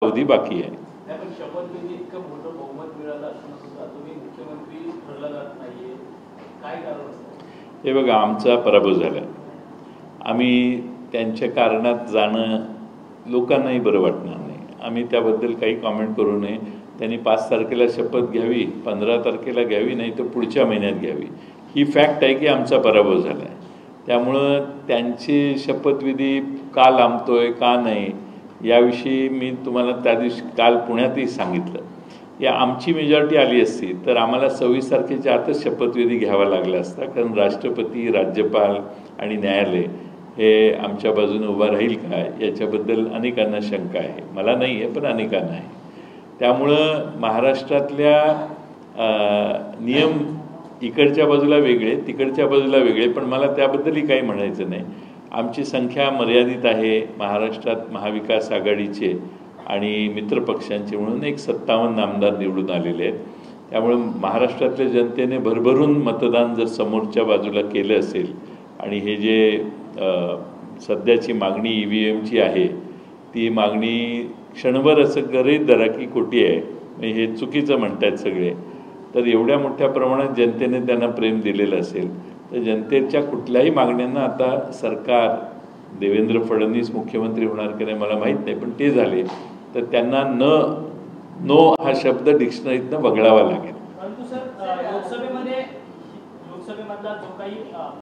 अवधी बाकी आहे. शपथविधी इतकं मोठं बहुमत मिळालं असताना सुद्धा तुम्ही मुख्यमंत्री ठरला जात नाहीये, काय कारण असतं? हे बघा, आमचा पराभव झाला. आम्ही त्यांच्या कारणात जाणं लोकांनाही बरं वाटणार नाही. आम्ही त्याबद्दल काही कॉमेंट करू नये. त्यांनी 5 तारखेला शपथ घ्यावी, 15 तारखेला घ्यावी, नाही तर पुढच्या महिन्यात घ्यावी. ही फॅक्ट आहे की आमचा पराभव झाला आहे. त्यामुळं त्यांची शपथविधी का लांबतोय का नाही याविषयी मी तुम्हाला त्या दिवशी काल पुण्यातही सांगितलं. या आमची मेजॉरिटी आली असती तर आम्हाला 26 तारखेच्या आतच शपथविधी घ्यावा लागला असता, कारण राष्ट्रपती, राज्यपाल आणि न्यायालय हे आमच्या बाजूने उभा राहील का याच्याबद्दल अनेकांना शंका आहे. मला नाही आहे, पण अनेकांना आहे. त्यामुळं महाराष्ट्रातल्या नियम इकडच्या बाजूला वेगळे, तिकडच्या बाजूला वेगळे, पण मला त्याबद्दलही काही म्हणायचं नाही. आमची संख्या मर्यादित आहे. महाराष्ट्रात महाविकास आघाडीचे आणि मित्रपक्षांचे म्हणून 57 आमदार निवडून आलेले आहेत. त्यामुळं महाराष्ट्रातल्या जनतेने भरभरून मतदान जर समोरच्या बाजूला केलं असेल आणि हे जे सध्याची मागणी EVMची आहे ती मागणी क्षणभर असं गरीब दराकी कोटी आहे, हे चुकीचं म्हणतात सगळे. तर एवढ्या मोठ्या प्रमाणात जनतेने त्यांना प्रेम दिलेलं असेल तर जनतेच्या कुठल्याही मागण्यांना आता सरकार, देवेंद्र फडणवीस मुख्यमंत्री होणार की नाही मला माहीत नाही, पण ते झाले तर त्यांना नो हा शब्द डिक्शनरीतनं वगळावा लागेल. परंतु सर, लोकसभेमधला जो काही